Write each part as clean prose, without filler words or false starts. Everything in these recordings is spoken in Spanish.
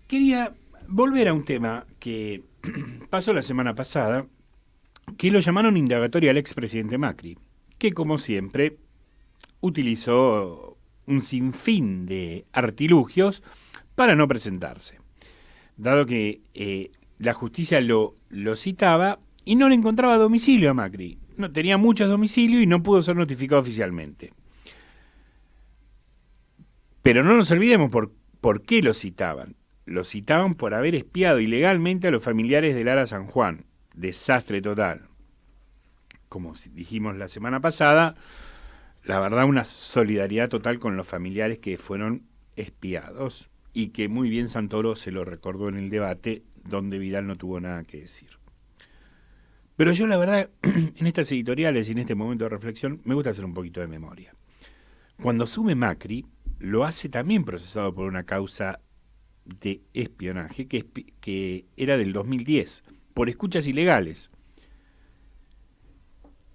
Quería volver a un tema que pasó la semana pasada, que lo llamaron indagatoria al expresidente Macri, que como siempre utilizó un sinfín de artilugios para no presentarse, dado que la justicia lo citaba y no le encontraba domicilio a Macri. No, tenía muchos domicilios y no pudo ser notificado oficialmente. Pero no nos olvidemos por qué lo citaban. Lo citaban por haber espiado ilegalmente a los familiares de Lara San Juan. Desastre total. Como dijimos la semana pasada, la verdad una solidaridad total con los familiares que fueron espiados y que muy bien Santoro se lo recordó en el debate donde Vidal no tuvo nada que decir. Pero yo la verdad, en estas editoriales y en este momento de reflexión, me gusta hacer un poquito de memoria. Cuando asume Macri, lo hace también procesado por una causa de espionaje que era del 2010, por escuchas ilegales.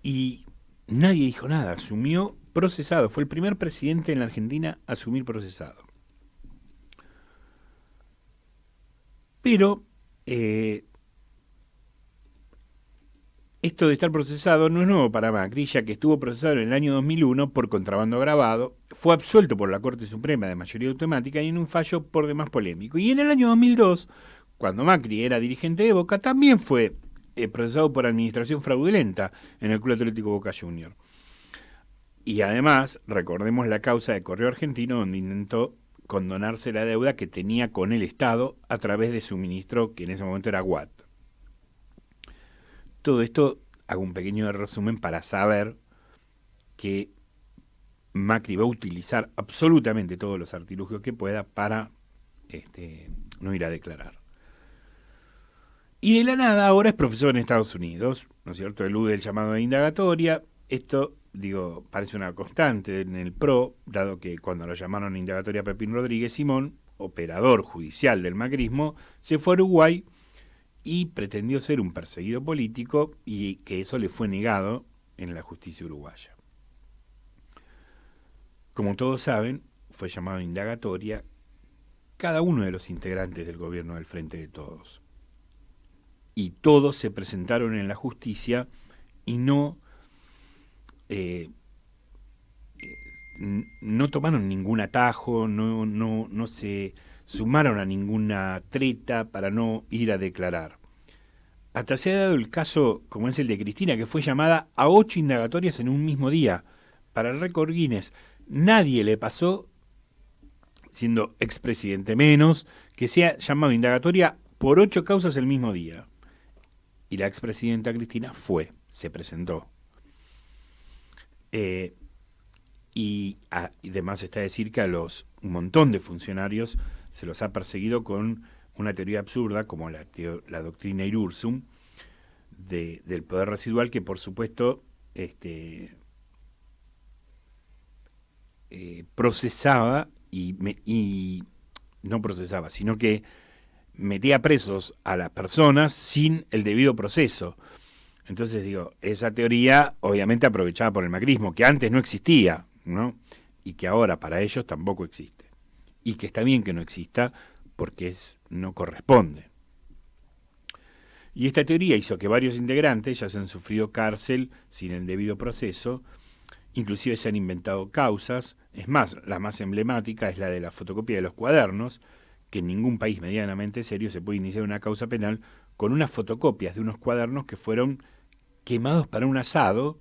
Y nadie dijo nada, asumió procesado. Fue el primer presidente en la Argentina a asumir procesado. Pero eh, esto de estar procesado no es nuevo para Macri, ya que estuvo procesado en el año 2001 por contrabando agravado, fue absuelto por la Corte Suprema de mayoría automática y en un fallo por demás polémico. Y en el año 2002, cuando Macri era dirigente de Boca, también fue procesado por administración fraudulenta en el Club Atlético Boca Juniors. Y además, recordemos la causa de Correo Argentino, donde intentó condonarse la deuda que tenía con el Estado a través de su ministro, que en ese momento era Watt. Todo esto hago un pequeño resumen para saber que Macri va a utilizar absolutamente todos los artilugios que pueda para no ir a declarar. Y de la nada ahora es profesor en Estados Unidos, ¿no es cierto? Elude el llamado de indagatoria. Esto, digo, parece una constante en el PRO, dado que cuando lo llamaron a indagatoria a Pepín Rodríguez Simón, operador judicial del macrismo, se fue a Uruguay y pretendió ser un perseguido político y que eso le fue negado en la justicia uruguaya. Como todos saben, fue llamado a indagatoria cada uno de los integrantes del gobierno del Frente de Todos. Y todos se presentaron en la justicia y eh, no tomaron ningún atajo, no se sumaron a ninguna treta para no ir a declarar. Hasta se ha dado el caso, como es el de Cristina, que fue llamada a 8 indagatorias en un mismo día. Para el récord Guinness, nadie le pasó, siendo expresidente menos, que sea llamado a indagatoria por 8 causas el mismo día. Y la expresidenta Cristina se presentó. Y además está decir que a un montón de funcionarios se los ha perseguido con una teoría absurda como la doctrina Irursum del poder residual, que por supuesto procesaba y no procesaba, sino que metía presos a las personas sin el debido proceso. Entonces digo, esa teoría obviamente aprovechada por el macrismo, que antes no existía, ¿no? Y que ahora para ellos tampoco existe. Y que está bien que no exista porque no corresponde. Y esta teoría hizo que varios integrantes ya se han sufrido cárcel sin el debido proceso, inclusive se han inventado causas. Es más, la más emblemática es la de la fotocopia de los cuadernos, que en ningún país medianamente serio se puede iniciar una causa penal con unas fotocopias de unos cuadernos que fueron quemados para un asado,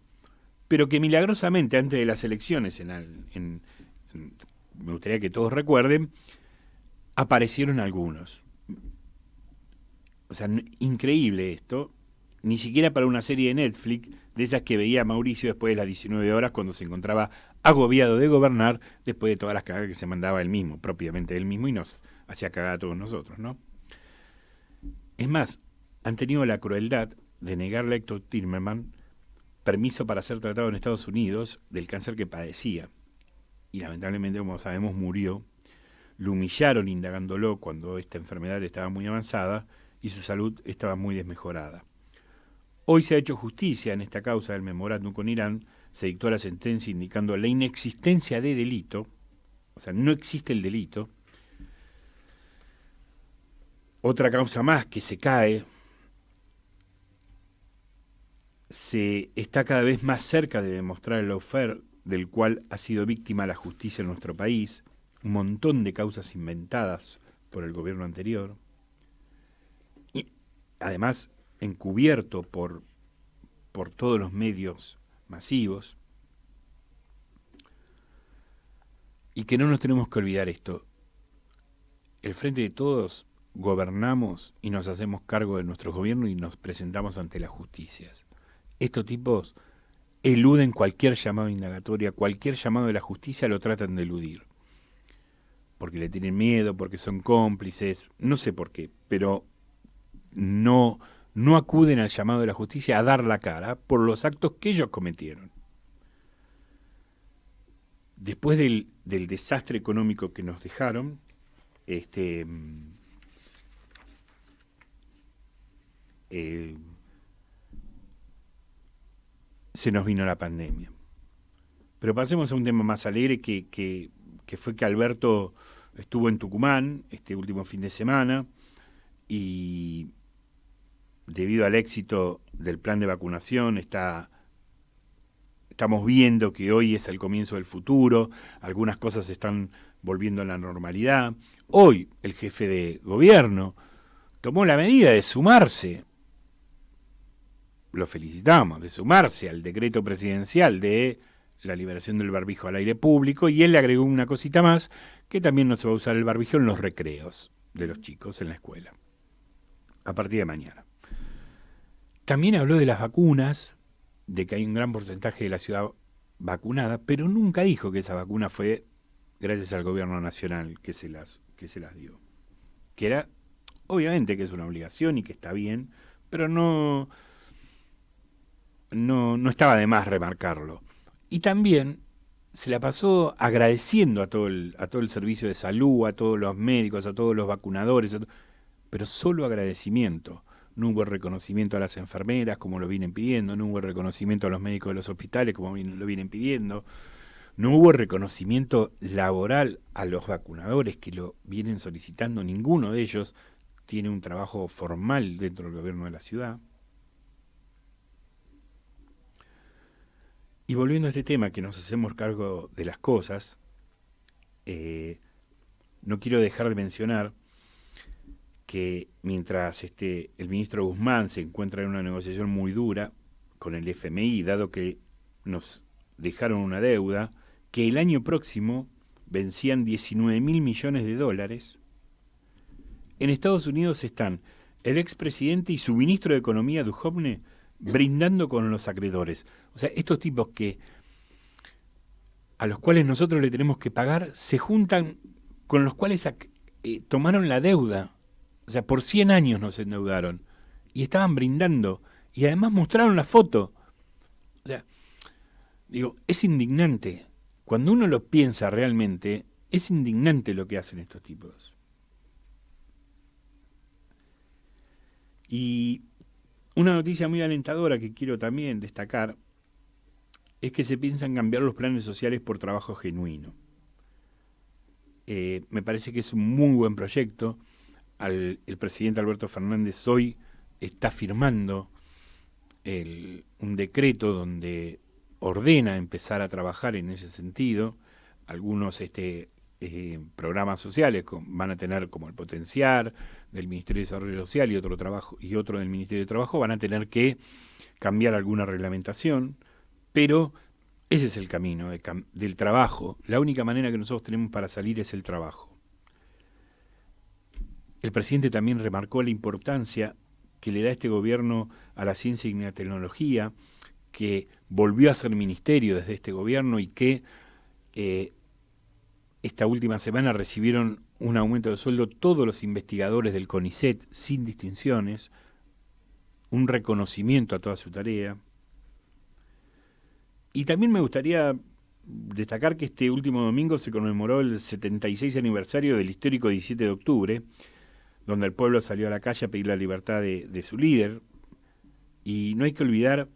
pero que milagrosamente antes de las elecciones, me gustaría que todos recuerden, aparecieron algunos. O sea, increíble esto. Ni siquiera para una serie de Netflix, de esas que veía Mauricio después de las 19 horas cuando se encontraba agobiado de gobernar, después de todas las cagadas que se mandaba él mismo, propiamente él mismo, y nos hacía cagar a todos nosotros, ¿no? Es más, han tenido la crueldad de negarle a Héctor Timerman permiso para ser tratado en Estados Unidos del cáncer que padecía. Y lamentablemente, como sabemos, murió. Lo humillaron indagándolo cuando esta enfermedad estaba muy avanzada y su salud estaba muy desmejorada. Hoy se ha hecho justicia en esta causa del memorándum con Irán, se dictó la sentencia indicando la inexistencia de delito, o sea, no existe el delito, Otra causa más que se cae, se está cada vez más cerca de demostrar el lawfare del cual ha sido víctima la justicia en nuestro país, un montón de causas inventadas por el gobierno anterior, y además encubierto por todos los medios masivos, y que no nos tenemos que olvidar esto. El Frente de Todos gobernamos y nos hacemos cargo de nuestro gobierno y nos presentamos ante las justicias. Estos tipos eluden cualquier llamado indagatoria, cualquier llamado de la justicia lo tratan de eludir. Porque le tienen miedo, porque son cómplices, no sé por qué, pero no acuden al llamado de la justicia a dar la cara por los actos que ellos cometieron. Después del desastre económico que nos dejaron, eh, se nos vino la pandemia. Pero pasemos a un tema más alegre que fue que Alberto estuvo en Tucumán este último fin de semana y debido al éxito del plan de vacunación estamos viendo que hoy es el comienzo del futuro, algunas cosas se están volviendo a la normalidad. Hoy el jefe de gobierno tomó la medida de sumarse, lo felicitamos, de sumarse al decreto presidencial de la liberación del barbijo al aire público, y él le agregó una cosita más, que también no se va a usar el barbijo en los recreos de los chicos en la escuela, a partir de mañana. También habló de las vacunas, de que hay un gran porcentaje de la ciudad vacunada, pero nunca dijo que esa vacuna fue gracias al gobierno nacional que se las dio. Que era, obviamente que es una obligación y que está bien, pero no estaba de más remarcarlo. Y también se la pasó agradeciendo a todo el servicio de salud, a todos los médicos, a todos los vacunadores, pero solo agradecimiento. No hubo reconocimiento a las enfermeras como lo vienen pidiendo, no hubo reconocimiento a los médicos de los hospitales como lo vienen pidiendo, no hubo reconocimiento laboral a los vacunadores que lo vienen solicitando, ninguno de ellos tiene un trabajo formal dentro del gobierno de la ciudad. Y volviendo a este tema, que nos hacemos cargo de las cosas, no quiero dejar de mencionar que mientras el ministro Guzmán se encuentra en una negociación muy dura con el FMI, dado que nos dejaron una deuda, que el año próximo vencían 19.000 millones de dólares, en Estados Unidos están el expresidente y su ministro de Economía, Duhovne, brindando con los acreedores. O sea, estos tipos a los cuales nosotros le tenemos que pagar, se juntan con los cuales tomaron la deuda. O sea, por 100 años nos endeudaron. Y estaban brindando. Y además mostraron la foto. O sea, digo, es indignante. Cuando uno lo piensa realmente, es indignante lo que hacen estos tipos. Y una noticia muy alentadora que quiero también destacar es que se piensan cambiar los planes sociales por trabajo genuino. Me parece que es un muy buen proyecto. El presidente Alberto Fernández hoy está firmando un decreto donde ordena empezar a trabajar en ese sentido. Algunos programas sociales van a tener, como el Potenciar del Ministerio de Desarrollo Social y otro del Ministerio de Trabajo, van a tener que cambiar alguna reglamentación, pero ese es el camino del trabajo. La única manera que nosotros tenemos para salir es el trabajo. El presidente también remarcó la importancia que le da este gobierno a la ciencia y la tecnología, que volvió a ser ministerio desde este gobierno y que esta última semana recibieron un aumento de sueldo todos los investigadores del CONICET sin distinciones, un reconocimiento a toda su tarea. Y también me gustaría destacar que este último domingo se conmemoró el 76 aniversario del histórico 17 de octubre, donde el pueblo salió a la calle a pedir la libertad de su líder. Y no hay que olvidar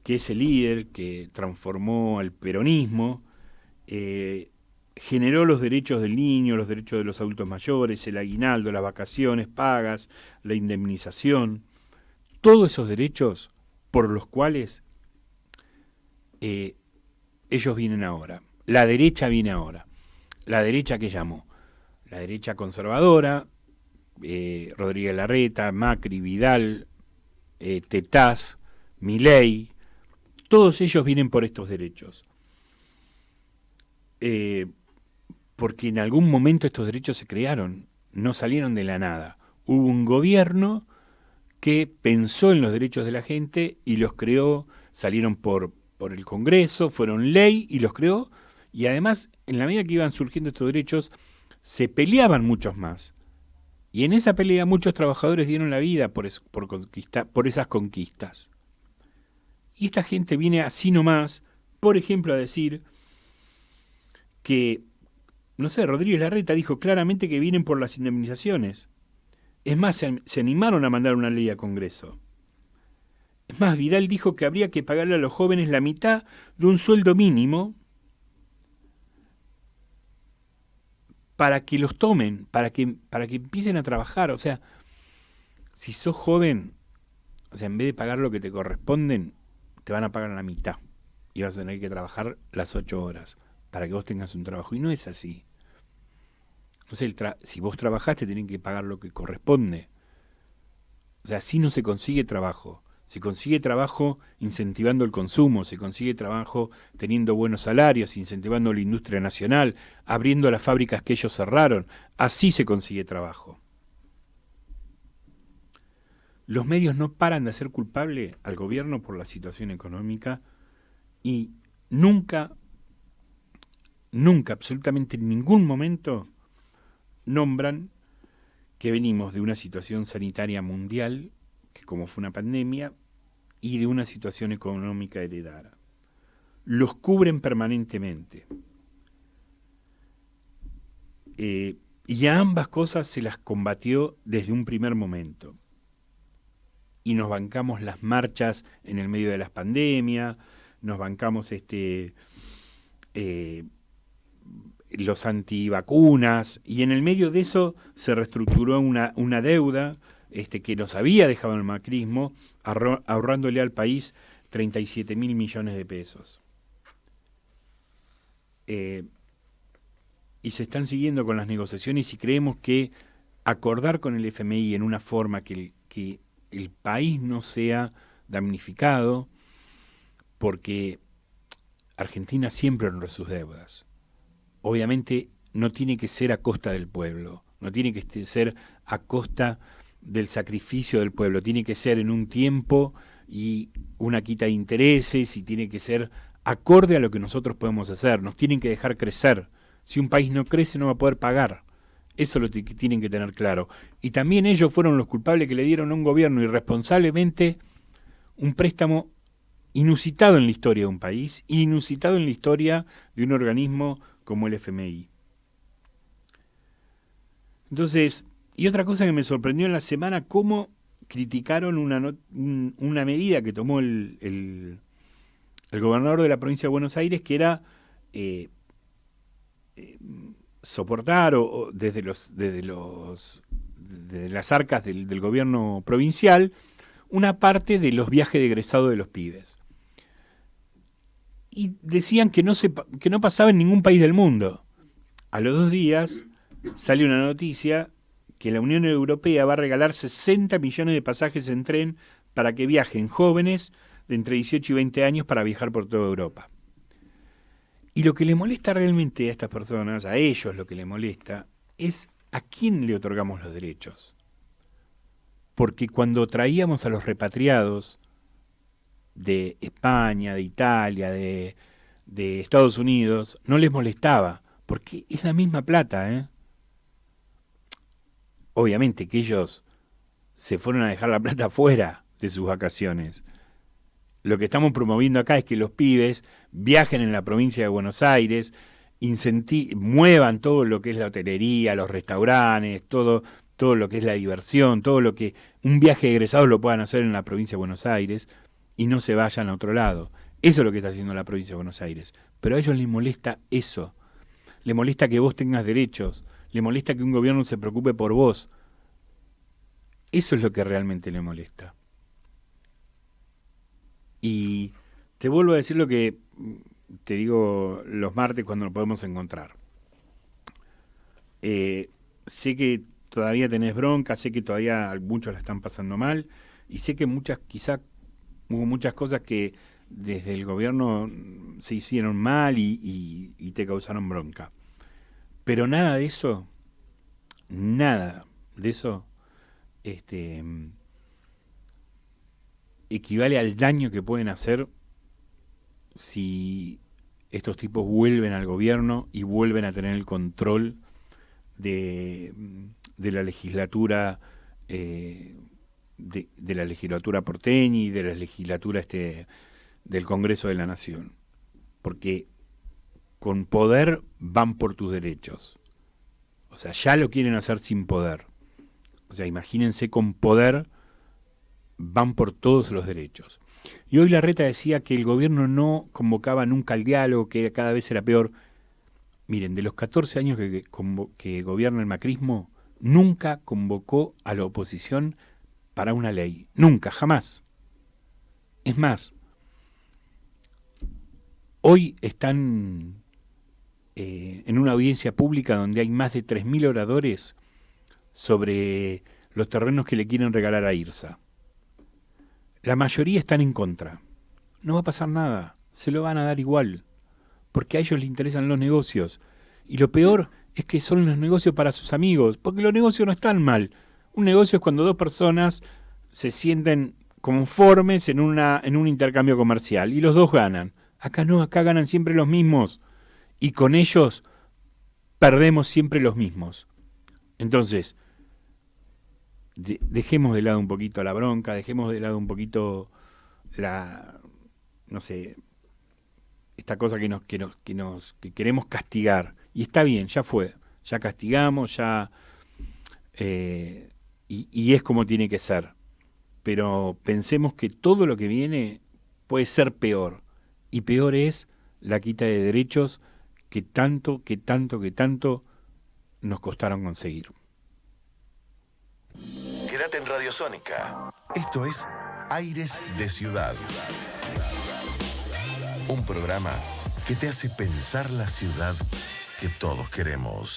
que ese líder que transformó al peronismo generó los derechos del niño, los derechos de los adultos mayores, el aguinaldo, las vacaciones pagas, la indemnización, todos esos derechos por los cuales ellos vienen ahora. La derecha viene ahora. La derecha que llamó. La derecha conservadora, Rodríguez Larreta, Macri, Vidal, Tetaz, Milei, todos ellos vienen por estos derechos. Porque en algún momento estos derechos se crearon, no salieron de la nada. Hubo un gobierno que pensó en los derechos de la gente y los creó, salieron por el Congreso, fueron ley y los creó, y además, en la medida que iban surgiendo estos derechos, se peleaban muchos más. Y en esa pelea muchos trabajadores dieron la vida por esas conquistas. Y esta gente viene así nomás, por ejemplo, a decir que, no sé, Rodríguez Larreta dijo claramente que vienen por las indemnizaciones. Es más, se animaron a mandar una ley a Congreso. Es más, Vidal dijo que habría que pagarle a los jóvenes la mitad de un sueldo mínimo para que los tomen, para que empiecen a trabajar. O sea, si sos joven, o sea, en vez de pagar lo que te corresponden, te van a pagar la mitad. Y vas a tener que trabajar las 8 horas para que vos tengas un trabajo. Y no es así. No sé, si vos trabajás te tienen que pagar lo que corresponde. O sea, así no se consigue trabajo. Se consigue trabajo incentivando el consumo, se consigue trabajo teniendo buenos salarios, incentivando la industria nacional, abriendo las fábricas que ellos cerraron. Así se consigue trabajo. Los medios no paran de hacer culpable al gobierno por la situación económica y nunca, absolutamente en ningún momento, nombran que venimos de una situación sanitaria mundial, que como fue una pandemia, y de una situación económica heredada. Los cubren permanentemente. Y a ambas cosas se las combatió desde un primer momento. Y nos bancamos las marchas en el medio de las pandemias, nos bancamos los antivacunas, y en el medio de eso se reestructuró una deuda que nos había dejado el macrismo, ahorrándole al país 37.000 millones de pesos. Y se están siguiendo con las negociaciones y creemos que acordar con el FMI en una forma que el país no sea damnificado, porque Argentina siempre honró sus deudas. Obviamente no tiene que ser a costa del pueblo, no tiene que ser a costa del sacrificio del pueblo, tiene que ser en un tiempo y una quita de intereses, y tiene que ser acorde a lo que nosotros podemos hacer, nos tienen que dejar crecer. Si un país no crece no va a poder pagar, eso lo tienen que tener claro. Y también ellos fueron los culpables que le dieron a un gobierno irresponsablemente un préstamo inusitado en la historia de un país, inusitado en la historia de un organismo como el FMI. Entonces, y otra cosa que me sorprendió en la semana, cómo criticaron una medida que tomó el gobernador de la provincia de Buenos Aires, que era soportar desde las arcas del gobierno provincial una parte de los viajes de egresado de los pibes. Y decían que no pasaba en ningún país del mundo. A los 2 días sale una noticia que la Unión Europea va a regalar 60 millones de pasajes en tren para que viajen jóvenes de entre 18 y 20 años para viajar por toda Europa. Y lo que le molesta realmente a estas personas, a ellos lo que le molesta, es a quién le otorgamos los derechos. Porque cuando traíamos a los repatriados de España, de Italia, de Estados Unidos, no les molestaba, porque es la misma plata, ¿eh? Obviamente que ellos se fueron a dejar la plata fuera de sus vacaciones. Lo que estamos promoviendo acá es que los pibes viajen en la provincia de Buenos Aires, muevan todo lo que es la hotelería, los restaurantes, todo lo que es la diversión, todo lo que un viaje de egresados lo puedan hacer en la provincia de Buenos Aires y no se vayan a otro lado. Eso es lo que está haciendo la provincia de Buenos Aires. Pero a ellos les molesta eso. le molesta que vos tengas derechos, le molesta que un gobierno se preocupe por vos. Eso es lo que realmente le molesta. Y te vuelvo a decir lo que te digo los martes cuando nos podemos encontrar. Sé que todavía tenés bronca, sé que todavía muchos la están pasando mal, y sé que quizá hubo muchas cosas que desde el gobierno se hicieron mal y te causaron bronca. Pero nada de eso equivale al daño que pueden hacer si estos tipos vuelven al gobierno y vuelven a tener el control de la legislatura, de la legislatura porteña y de la legislatura del Congreso de la Nación. Porque con poder van por tus derechos. O sea, ya lo quieren hacer sin poder. O sea, imagínense, con poder van por todos los derechos. Y hoy Larreta decía que el gobierno no convocaba nunca al diálogo, que cada vez era peor. Miren, de los 14 años que gobierna el macrismo, nunca convocó a la oposición para una ley. Nunca, jamás. Es más, hoy están en una audiencia pública donde hay más de 3.000 oradores sobre los terrenos que le quieren regalar a IRSA. La mayoría están en contra. No va a pasar nada, se lo van a dar igual, porque a ellos les interesan los negocios. Y lo peor es que son los negocios para sus amigos, porque los negocios no están mal. Un negocio es cuando dos personas se sienten conformes en un intercambio comercial y los dos ganan. Acá no, acá ganan siempre los mismos. Y con ellos perdemos siempre los mismos. Entonces, dejemos de lado un poquito la bronca, dejemos de lado un poquito esta cosa que queremos castigar. Y está bien, ya fue, ya castigamos, y es como tiene que ser. Pero pensemos que todo lo que viene puede ser peor. Y peor es la quita de derechos que tanto nos costaron conseguir. Quédate en Radio Sónica. Esto es Aires de Ciudad. Un programa que te hace pensar la ciudad que todos queremos.